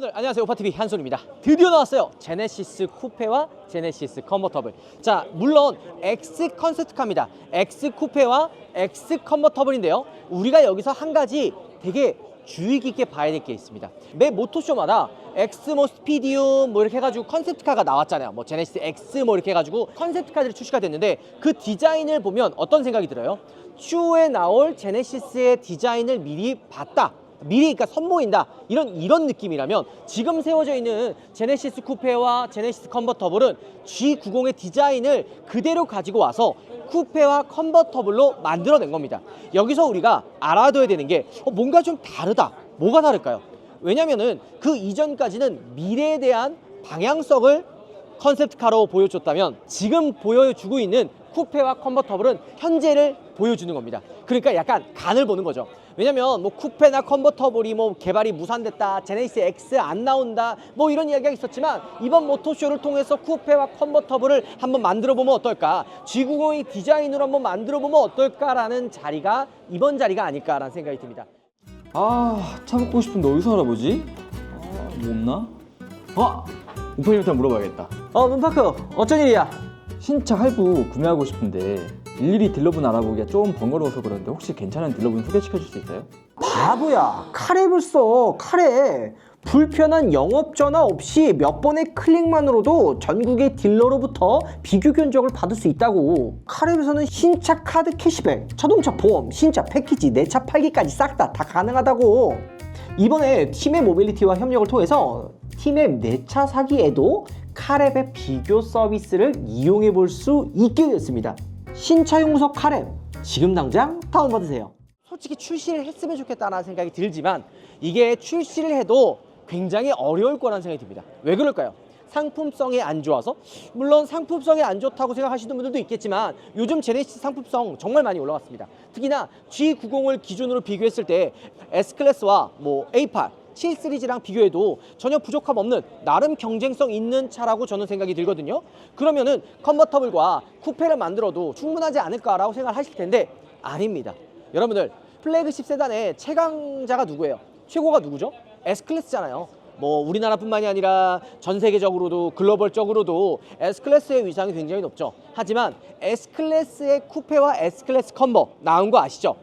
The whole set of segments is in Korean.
여러분들 안녕하세요. 오파TV 한솔입니다. 드디어 나왔어요. 제네시스 쿠페와 제네시스 컨버터블. 자, 물론 X 컨셉트카입니다. X 쿠페와 X 컨버터블인데요, 우리가 여기서 한 가지 되게 주의 깊게 봐야 될 게 있습니다. 매 모토쇼마다 X 뭐 스피디움 뭐 이렇게 해가지고 컨셉트카가 나왔잖아요. 뭐 제네시스 X 뭐 이렇게 해가지고 컨셉트카들이 출시가 됐는데, 그 디자인을 보면 어떤 생각이 들어요? 추후에 나올 제네시스의 디자인을 미리 봤다, 미리 그러니까 선보인다, 이런 느낌이라면, 지금 세워져 있는 제네시스 쿠페와 제네시스 컨버터블은 G90의 디자인을 그대로 가지고 와서 쿠페와 컨버터블로 만들어낸 겁니다. 여기서 우리가 알아둬야 되는 게 뭔가 좀 다르다. 뭐가 다를까요? 왜냐면은 그 이전까지는 미래에 대한 방향성을 컨셉트카로 보여줬다면, 지금 보여주고 있는 쿠페와 컨버터블은 현재를 보여주는 겁니다. 그러니까 약간 간을 보는 거죠. 왜냐면 뭐 쿠페나 컨버터블이 뭐 개발이 무산됐다, 제네시스 X 안 나온다, 뭐 이런 이야기가 있었지만, 이번 모토쇼를 통해서 쿠페와 컨버터블을 한번 만들어 보면 어떨까, G90의 디자인으로 한번 만들어 보면 어떨까라는 자리가 이번 자리가 아닐까라는 생각이 듭니다. 차 먹고 싶은데 어디서 알아보지? 뭐 없나? 오빠님한테 물어봐야겠다. 문파크 어쩐 일이야? 신차 할부 구매하고 싶은데 일일이 딜러분 알아보기가 좀 번거로워서 그러는데, 혹시 괜찮은 딜러분 소개시켜 줄 수 있어요? 바보야, 카랩을 써. 카랩 불편한 영업 전화 없이 몇 번의 클릭만으로도 전국의 딜러로부터 비교 견적을 받을 수 있다고. 카랩에서는 신차 카드 캐시백, 자동차 보험, 신차 패키지, 내 차 팔기까지 싹 다 가능하다고. 이번에 팀의 모빌리티와 협력을 통해서 팀의 내 차 사기에도 카랩의 비교 서비스를 이용해 볼 수 있게 됐습니다. 신차 용서 카랩, 지금 당장 다운받으세요. 솔직히 출시를 했으면 좋겠다는 생각이 들지만, 이게 출시를 해도 굉장히 어려울 거라는 생각이 듭니다. 왜 그럴까요? 상품성이 안 좋아서? 물론 상품성이 안 좋다고 생각하시는 분들도 있겠지만, 요즘 제네시스 상품성 정말 많이 올라갔습니다. 특히나 G90을 기준으로 비교했을 때 S클래스와 뭐 A8, 7 시리즈랑 비교해도 전혀 부족함 없는 나름 경쟁성 있는 차라고 저는 생각이 들거든요. 그러면은 컨버터블과 쿠페를 만들어도 충분하지 않을까라고 생각하실 텐데, 아닙니다. 여러분들, 플래그십 세단의 최강자가 누구예요? 최고가 누구죠? S클래스잖아요. 뭐 우리나라뿐만이 아니라 전 세계적으로도 글로벌적으로도 S클래스의 위상이 굉장히 높죠. 하지만 S클래스의 쿠페와 S클래스 컨버 나온 거 아시죠?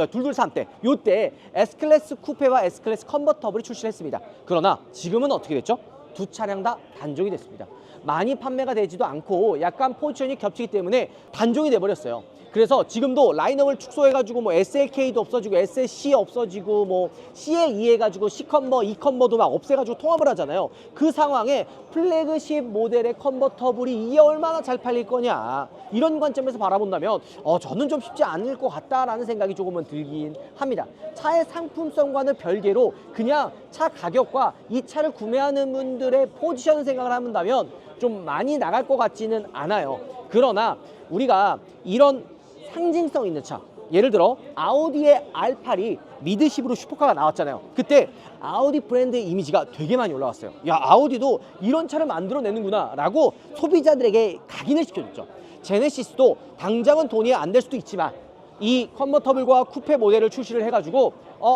둘둘 3대, 요때 S클래스 쿠페와 S클래스 컨버터블이 출시를 했습니다. 그러나 지금은 어떻게 됐죠? 두 차량 다 단종이 됐습니다. 많이 판매가 되지도 않고 약간 포지션이 겹치기 때문에 단종이 돼버렸어요. 그래서 지금도 라인업을 축소해가지고 뭐 SLK도 없어지고 SLC 없어지고 뭐 CL2 해가지고 C컨버, E컨버도 막 없애가지고 통합을 하잖아요. 그 상황에 플래그십 모델의 컨버터블이 이게 얼마나 잘 팔릴 거냐, 이런 관점에서 바라본다면 저는 좀 쉽지 않을 것 같다라는 생각이 조금은 들긴 합니다. 차의 상품성과는 별개로 그냥 차 가격과 이 차를 구매하는 분들의 포지션 생각을 한다면 좀 많이 나갈 것 같지는 않아요. 그러나 우리가 이런 상징성 있는 차, 예를 들어 아우디의 R8이 미드십으로 슈퍼카가 나왔잖아요. 그때 아우디 브랜드의 이미지가 되게 많이 올라왔어요. 야, 아우디도 이런 차를 만들어내는구나 라고 소비자들에게 각인을 시켜줬죠. 제네시스도 당장은 돈이 안 될 수도 있지만 이 컨버터블과 쿠페 모델을 출시를 해가지고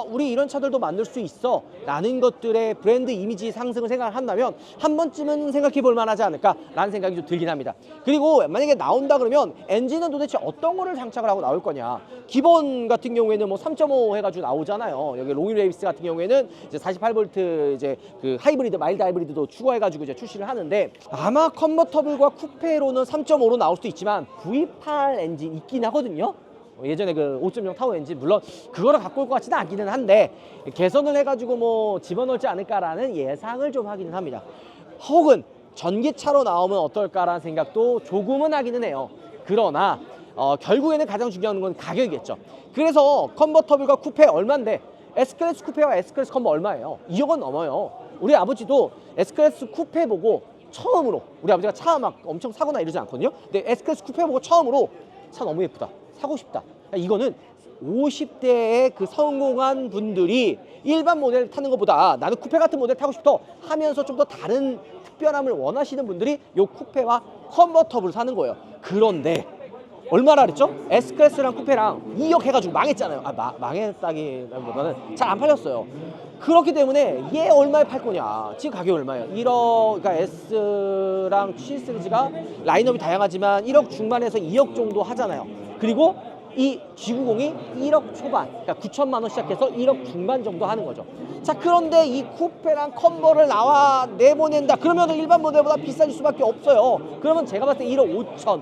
우리 이런 차들도 만들 수 있어 라는 것들의 브랜드 이미지 상승을 생각한다면 한 번쯤은 생각해 볼 만하지 않을까 라는 생각이 좀 들긴 합니다. 그리고 만약에 나온다 그러면 엔진은 도대체 어떤 거를 장착을 하고 나올 거냐. 기본 같은 경우에는 뭐 3.5 해가지고 나오잖아요. 여기 롱이레이스 같은 경우에는 이제 48V 이제 그 하이브리드, 마일드 하이브리드도 추가해가지고 이제 출시를 하는데, 아마 컨버터블과 쿠페로는 3.5로 나올 수도 있지만 V8 엔진 있긴 하거든요. 예전에 그 5.0 타워 엔진, 물론 그거를 갖고 올 것 같지는 않기는 한데 개선을 해가지고 뭐 집어넣지 않을까라는 예상을 좀 하기는 합니다. 혹은 전기차로 나오면 어떨까라는 생각도 조금은 하기는 해요. 그러나 결국에는 가장 중요한 건 가격이겠죠. 그래서 컨버터블과 쿠페 얼마인데, S클래스 쿠페와 S클래스 컨버 얼마예요? 2억 원 넘어요. 우리 아버지도 S클래스 쿠페 보고 처음으로, 우리 아버지가 차 막 엄청 사거나 이러지 않거든요. 근데 S클래스 쿠페 보고 처음으로 차 너무 예쁘다, 사고 싶다. 이거는 50대의 그 성공한 분들이 일반 모델 타는 것보다 나는 쿠페 같은 모델 타고 싶어 하면서 좀 더 다른 특별함을 원하시는 분들이 요 쿠페와 컨버터블 사는 거예요. 그런데 얼마나 그랬죠? S클래스랑 쿠페랑 2억 해가지고 망했잖아요. 망했다기보다는 잘 안 팔렸어요. 그렇기 때문에 얘 얼마에 팔 거냐? 지금 가격이 얼마예요? 1억, 그러니까 S랑 C 시리즈가 라인업이 다양하지만 1억 중반에서 2억 정도 하잖아요. 그리고 이 G90이 1억 초반, 그러니까 9천만 원 시작해서 1억 중반 정도 하는 거죠. 자, 그런데 이 쿠페랑 컨버를 내보낸다. 그러면 일반 모델보다 비쌀 수밖에 없어요. 그러면 제가 봤을 때 1억 5천,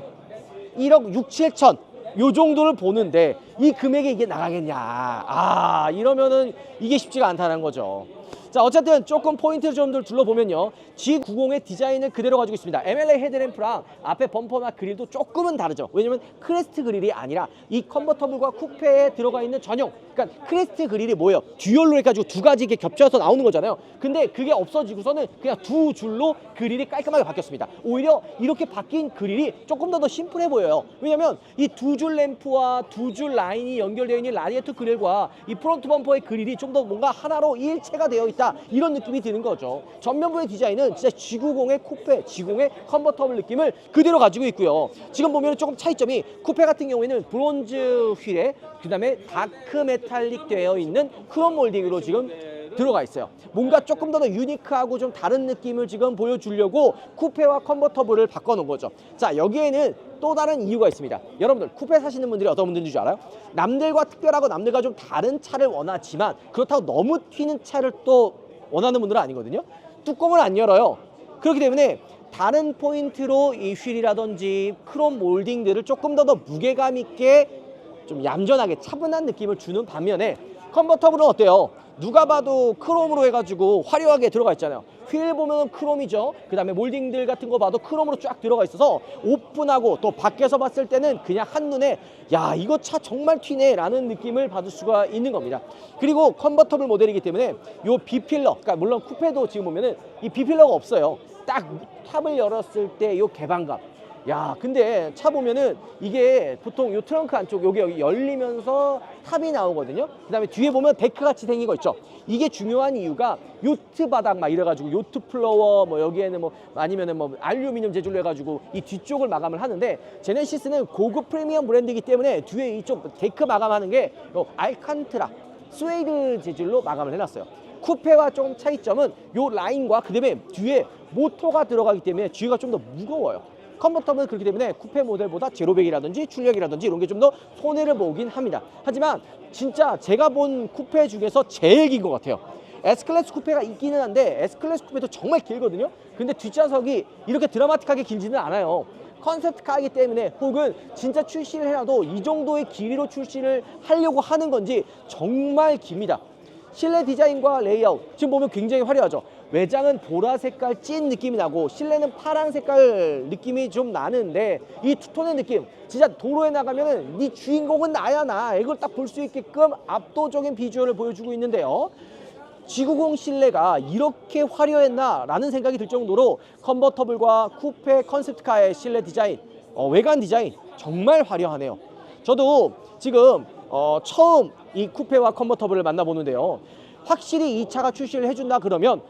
1억 6, 7천 요 정도를 보는데 이 금액에 이게 나가겠냐. 이러면은 이게 쉽지가 않다는 거죠. 자, 어쨌든 조금 포인트를 좀 둘러보면요, G90의 디자인을 그대로 가지고 있습니다. MLA 헤드램프랑 앞에 범퍼나 그릴도 조금은 다르죠. 왜냐면 크레스트 그릴이 아니라 이 컨버터블과 쿠페에 들어가 있는 전용, 그러니까 크레스트 그릴이 뭐예요? 듀얼로 해가지고 두 가지 이렇게 겹쳐서 나오는 거잖아요. 근데 그게 없어지고서는 그냥 두 줄로 그릴이 깔끔하게 바뀌었습니다. 오히려 이렇게 바뀐 그릴이 조금 더 심플해 보여요. 왜냐면 이 두 줄 램프와 두 줄 라인이 연결되어 있는 라디에이터 그릴과 이 프론트 범퍼의 그릴이 좀 더 뭔가 하나로 일체가 되어 있다, 이런 느낌이 드는 거죠. 전면부의 디자인은 진짜 G90의 쿠페, G90의 컨버터블 느낌을 그대로 가지고 있고요. 지금 보면 조금 차이점이, 쿠페 같은 경우에는 브론즈 휠에 그 다음에 다크 메탈릭 되어 있는 크롬 몰딩으로 지금 들어가 있어요. 뭔가 조금 더 유니크하고 좀 다른 느낌을 지금 보여주려고 쿠페와 컨버터블을 바꿔놓은 거죠. 자, 여기에는 또 다른 이유가 있습니다. 여러분들 쿠페 사시는 분들이 어떤 분들인 줄 알아요? 남들과 특별하고 남들과 좀 다른 차를 원하지만 그렇다고 너무 튀는 차를 또 원하는 분들은 아니거든요. 뚜껑을 안 열어요. 그렇기 때문에 다른 포인트로 이 휠이라든지 크롬 몰딩들을 조금 더 무게감 있게 좀 얌전하게 차분한 느낌을 주는 반면에, 컨버터블은 어때요? 누가 봐도 크롬으로 해가지고 화려하게 들어가 있잖아요. 휠 보면 크롬이죠. 그 다음에 몰딩들 같은 거 봐도 크롬으로 쫙 들어가 있어서 오픈하고 또 밖에서 봤을 때는 그냥 한눈에 야, 이거 차 정말 튀네 라는 느낌을 받을 수가 있는 겁니다. 그리고 컨버터블 모델이기 때문에 요 B필러, 그러니까 물론 쿠페도 지금 보면은 이 B필러가 없어요. 딱 탑을 열었을 때 요 개방감, 야, 근데 차 보면은 이게 보통 요 트렁크 안쪽 여기 열리면서 탑이 나오거든요. 그 다음에 뒤에 보면 데크 같이 생긴 거 있죠. 이게 중요한 이유가 요트 바닥 막 이래가지고 요트 플로어 뭐 여기에는 뭐 아니면은 뭐 알루미늄 재질로 해가지고 이 뒤쪽을 마감을 하는데, 제네시스는 고급 프리미엄 브랜드이기 때문에 뒤에 이쪽 데크 마감하는 게 알칸트라 스웨이드 재질로 마감을 해놨어요. 쿠페와 좀 차이점은 요 라인과 그 다음에 뒤에 모터가 들어가기 때문에 뒤가 좀 더 무거워요. 컨버터블은 그렇기 때문에 쿠페 모델보다 제로백이라든지 출력이라든지 이런 게 좀 더 손해를 보긴 합니다. 하지만 진짜 제가 본 쿠페 중에서 제일 긴 것 같아요. S클래스 쿠페가 있기는 한데 S클래스 쿠페도 정말 길거든요. 근데 뒷좌석이 이렇게 드라마틱하게 길지는 않아요. 컨셉카이기 때문에, 혹은 진짜 출시를 해놔도 이 정도의 길이로 출시를 하려고 하는 건지 정말 깁니다. 실내 디자인과 레이아웃 지금 보면 굉장히 화려하죠. 외장은 보라 색깔 찐 느낌이 나고 실내는 파란 색깔 느낌이 좀 나는데, 이 투톤의 느낌, 진짜 도로에 나가면은 네 주인공은 나야, 나 이걸 딱 볼 수 있게끔 압도적인 비주얼을 보여주고 있는데요. G90 실내가 이렇게 화려했나 라는 생각이 들 정도로 컨버터블과 쿠페 컨셉트카의 실내 디자인, 외관 디자인 정말 화려하네요. 저도 지금 처음 이 쿠페와 컨버터블을 만나보는데요, 확실히 이 차가 출시를 해준다 그러면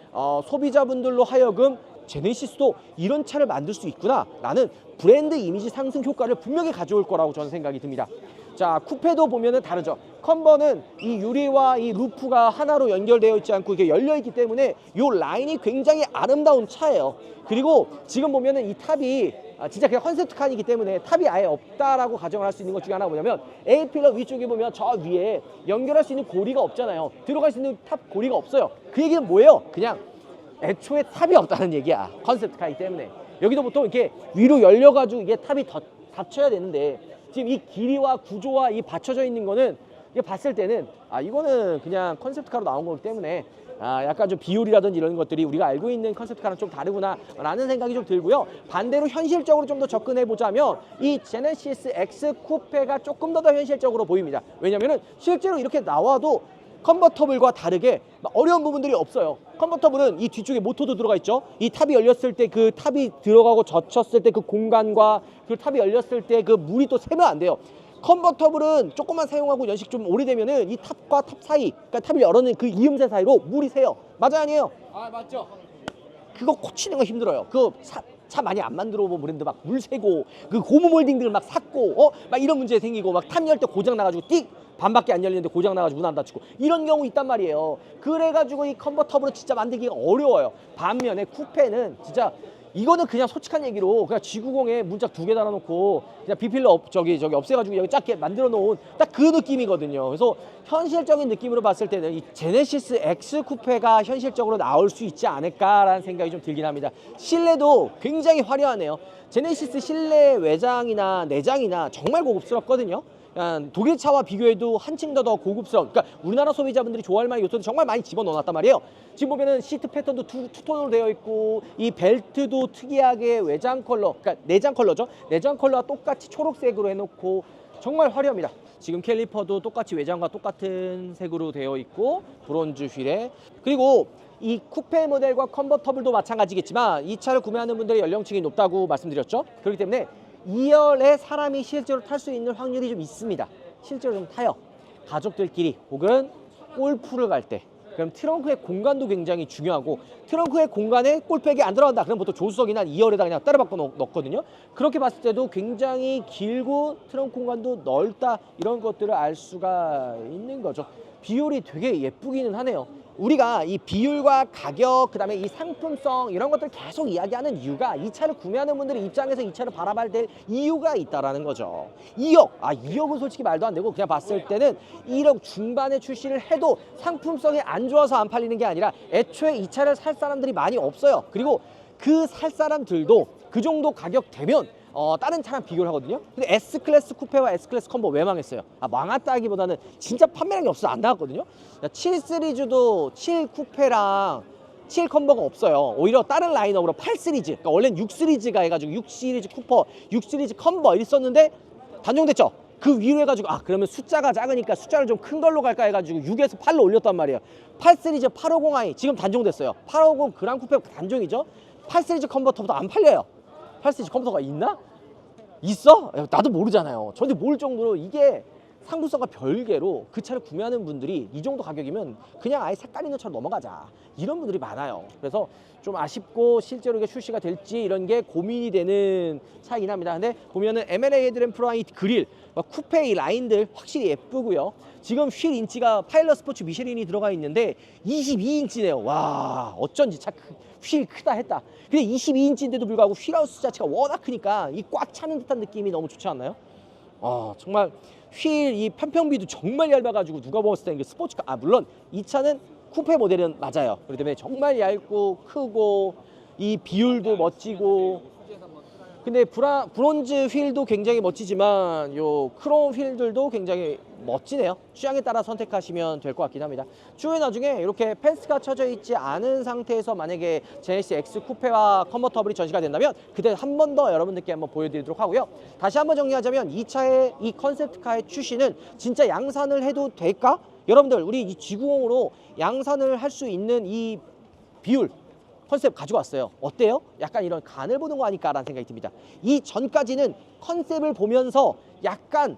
소비자분들로 하여금 제네시스도 이런 차를 만들 수 있구나 라는 브랜드 이미지 상승 효과를 분명히 가져올 거라고 저는 생각이 듭니다. 자, 쿠페도 보면은 다르죠. 컨버는 이 유리와 이 루프가 하나로 연결되어 있지 않고 이게 열려 있기 때문에 이 라인이 굉장히 아름다운 차예요. 그리고 지금 보면은 이 탑이 진짜 그냥 컨셉트카이기 때문에 탑이 아예 없다라고 가정을 할 수 있는 것 중에 하나 뭐냐면, A필러 위쪽에 보면 저 위에 연결할 수 있는 고리가 없잖아요. 들어갈 수 있는 탑 고리가 없어요. 그 얘기는 뭐예요? 그냥 애초에 탑이 없다는 얘기야. 컨셉트카이기 때문에. 여기도 보통 이렇게 위로 열려가지고 이게 탑이 더 닫혀야 되는데, 지금 이 길이와 구조와 이 받쳐져 있는 거는 이게 봤을 때는 이거는 그냥 컨셉트카로 나온 거기 때문에 약간 좀 비율이라든지 이런 것들이 우리가 알고 있는 컨셉트카랑 좀 다르구나 라는 생각이 좀 들고요. 반대로 현실적으로 좀 더 접근해 보자면 이 제네시스 X 쿠페가 조금 더 현실적으로 보입니다. 왜냐면은 실제로 이렇게 나와도 컨버터블과 다르게 어려운 부분들이 없어요. 컨버터블은 이 뒤쪽에 모터도 들어가 있죠. 이 탑이 열렸을 때 그 탑이 들어가고 젖혔을 때 그 공간과 그 탑이 열렸을 때 그 물이 또 새면 안 돼요. 컨버터블은 조금만 사용하고 연식 좀 오래되면은 이 탑과 탑 사이, 그러니까 탑을 열어놓은 그 이음새 사이로 물이 새요. 맞아요, 아니에요? 맞죠. 그거 고치는 거 힘들어요. 차 많이 안 만들어 본 브랜드 막 물 새고 그 고무 몰딩들 막 샀고 막 이런 문제 생기고 막 탑열 때 고장 나가지고 띡 반밖에 안 열리는데 고장 나가지고 문 안 닫히고 이런 경우 있단 말이에요. 그래가지고 이 컨버터블은 진짜 만들기가 어려워요. 반면에 쿠페는 진짜 이거는 그냥 솔직한 얘기로 그냥 G90에 문짝 2개 달아놓고 그냥 비필러 저기 없애가지고 여기 작게 만들어 놓은 딱 그 느낌이거든요. 그래서 현실적인 느낌으로 봤을 때는 이 제네시스 X 쿠페가 현실적으로 나올 수 있지 않을까라는 생각이 좀 들긴 합니다. 실내도 굉장히 화려하네요. 제네시스 실내 외장이나 내장이나 정말 고급스럽거든요. 독일 차와 비교해도 한층 더 고급스러운, 그러니까 우리나라 소비자분들이 좋아할 만한 요소를 정말 많이 집어넣어놨단 말이에요. 지금 보면은 시트 패턴도 투톤으로 되어 있고 이 벨트도 특이하게 외장 컬러, 그러니까 내장 컬러죠. 내장 컬러와 똑같이 초록색으로 해놓고 정말 화려합니다. 지금 캘리퍼도 똑같이 외장과 똑같은 색으로 되어 있고 브론즈 휠에, 그리고 이 쿠페 모델과 컨버터블도 마찬가지겠지만 이 차를 구매하는 분들의 연령층이 높다고 말씀드렸죠. 그렇기 때문에 2열에 사람이 실제로 탈 수 있는 확률이 좀 있습니다. 실제로 좀 타요. 가족들끼리 혹은 골프를 갈 때. 그럼 트렁크의 공간도 굉장히 중요하고, 트렁크의 공간에 골프백이 안 들어간다. 그럼 보통 조수석이나 2열에다 그냥 따로 바꿔 넣거든요. 그렇게 봤을 때도 굉장히 길고 트렁크 공간도 넓다, 이런 것들을 알 수가 있는 거죠. 비율이 되게 예쁘기는 하네요. 우리가 이 비율과 가격, 그 다음에 이 상품성 이런 것들 계속 이야기하는 이유가 이 차를 구매하는 분들의 입장에서 이 차를 바라봐야 될 이유가 있다라는 거죠. 2억, 2억은 솔직히 말도 안 되고, 그냥 봤을 때는 1억 중반에 출시를 해도 상품성이 안 좋아서 안 팔리는 게 아니라 애초에 이 차를 살 사람들이 많이 없어요. 그리고 그 살 사람들도 그 정도 가격 되면 다른 차랑 비교를 하거든요. 근데 S클래스 쿠페와 S클래스 컨버 왜 망했어요? 망했다기보다는 진짜 판매량이 없어서 안 나갔거든요. 7 시리즈도 7 쿠페랑 7 컨버가 없어요. 오히려 다른 라인업으로 8 시리즈, 그러니까 원래는 6 시리즈가 해가지고 6 시리즈 쿠퍼, 6 시리즈 컨버 있었는데 단종됐죠. 그 위로 해가지고 그러면 숫자가 작으니까 숫자를 좀 큰 걸로 갈까 해가지고 6에서 8로 올렸단 말이에요. 8 시리즈 850i 지금 단종됐어요. 850 그랑 쿠페 단종이죠. 8 시리즈 컨버터보다 안 팔려요. 8 시리즈 컨버터가 있나? 있어? 나도 모르잖아요. 저도 모를 정도로 이게 상품성과 별개로 그 차를 구매하는 분들이 이 정도 가격이면 그냥 아예 색깔 있는 차로 넘어가자, 이런 분들이 많아요. 그래서 좀 아쉽고 실제로 이게 출시가 될지 이런 게 고민이 되는 차이긴 합니다. 근데 보면은 M&A 헤드램프랑 이 그릴, 쿠페 이 라인들 확실히 예쁘고요. 지금 휠 인치가 파일럿 스포츠 미쉐린이 들어가 있는데 22인치네요. 와, 어쩐지 차 휠 크다 했다. 근데 22인치인데도 불구하고 휠하우스 자체가 워낙 크니까 이 꽉 차는 듯한 느낌이 너무 좋지 않나요? 정말 휠 이 편평비도 정말 얇아가지고 누가 봤을 때는 스포츠카, 물론 이 차는 쿠페 모델은 맞아요. 그렇기 때문에 정말 얇고 크고 이 비율도 멋지고, 근데 브론즈 휠도 굉장히 멋지지만 요 크롬 휠들도 굉장히 멋지네요. 취향에 따라 선택하시면 될 것 같긴 합니다. 추후에 나중에 이렇게 펜스가 쳐져 있지 않은 상태에서 만약에 제네시스 X 쿠페와 컨버터블이 전시가 된다면 그때 한 번 더 여러분들께 한번 보여드리도록 하고요. 다시 한번 정리하자면 이 차의 이 컨셉트카의 출시는 진짜 양산을 해도 될까? 여러분들 우리 이 G90으로 양산을 할 수 있는 이 비율 컨셉 가지고 왔어요. 어때요? 약간 이런 간을 보는 거 아닐까라는 생각이 듭니다. 이 전까지는 컨셉을 보면서 약간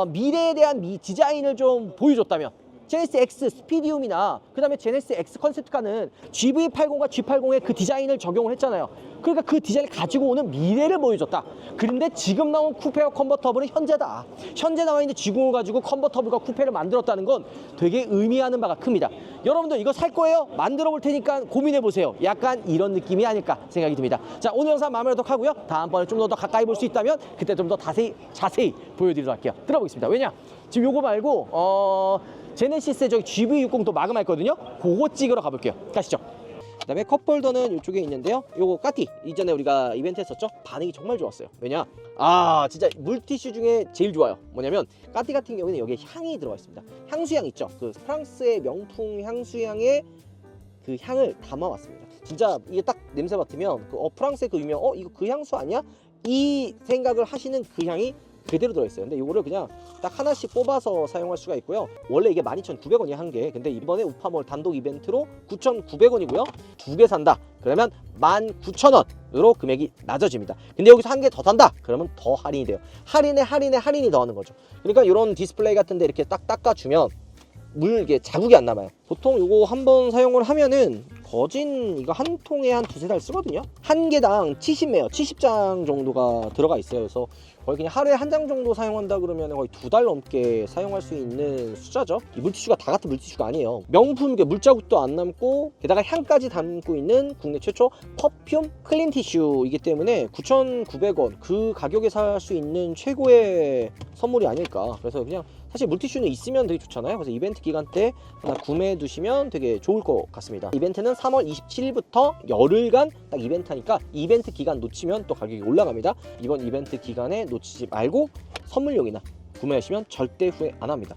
미래에 대한 디자인을 좀 보여줬다면, 제네시스 X 스피디움이나 그 다음에 제네시스 X 컨셉트카는 GV80과 G80의 그 디자인을 적용을 했잖아요. 그러니까 그 디자인을 가지고 오는 미래를 보여줬다. 그런데 지금 나온 쿠페와 컨버터블은 현재다. 현재 나와 있는 G90을 가지고 컨버터블과 쿠페를 만들었다는 건 되게 의미하는 바가 큽니다. 여러분들 이거 살 거예요? 만들어 볼 테니까 고민해 보세요. 약간 이런 느낌이 아닐까 생각이 듭니다. 자, 오늘 영상 마음에 들도록 하고요. 다음번에 좀 더 가까이 볼 수 있다면 그때 좀 더 자세히 보여드리도록 할게요. 들어보겠습니다. 왜냐? 지금 요거 말고 제네시스의 저기 GV60 또 마그마 있거든요. 그거 찍으러 가볼게요. 가시죠. 그 다음에 컵홀더는 이쪽에 있는데요. 요거 까티, 이전에 우리가 이벤트 했었죠. 반응이 정말 좋았어요. 왜냐? 진짜 물티슈 중에 제일 좋아요. 뭐냐면 까티 같은 경우에는 여기에 향이 들어가 있습니다. 향수향 있죠. 그 프랑스의 명품 향수향의 그 향을 담아왔습니다. 진짜 이게 딱 냄새 맡으면 프랑스의 그 유명 이거 그 향수 아니야? 이 생각을 하시는 그 향이 그대로 들어있어요. 근데 이거를 그냥 딱 하나씩 뽑아서 사용할 수가 있고요. 원래 이게 12,900원이야 한 개. 근데 이번에 우파몰 단독 이벤트로 9,900원이고요. 두 개 산다 그러면 19,000원으로 금액이 낮아집니다. 근데 여기서 한 개 더 산다 그러면 더 할인이 돼요. 할인이 더하는 거죠. 그러니까 이런 디스플레이 같은데 이렇게 딱 닦아주면 이게 자국이 안 남아요. 보통 이거 한번 사용을 하면은 저진 이거 한 통에 한 두세 달 쓰거든요. 한 개당 70매요. 70장 정도가 들어가 있어요. 그래서 거의 그냥 하루에 한 장 정도 사용한다 그러면 거의 2달 넘게 사용할 수 있는 숫자죠. 이 물티슈가 다 같은 물티슈가 아니에요. 명품 물자국도 안 남고 게다가 향까지 담고 있는 국내 최초 퍼퓸 클린 티슈이기 때문에 9,900원 그 가격에 살 수 있는 최고의 선물이 아닐까. 그래서 그냥 사실 물티슈는 있으면 되게 좋잖아요. 그래서 이벤트 기간 때 하나 구매해 두시면 되게 좋을 것 같습니다. 이벤트는 3월 27일부터 열흘간 딱 이벤트 하니까 이벤트 기간 놓치면 또 가격이 올라갑니다. 이번 이벤트 기간에 놓치지 말고 선물용이나 구매하시면 절대 후회 안 합니다.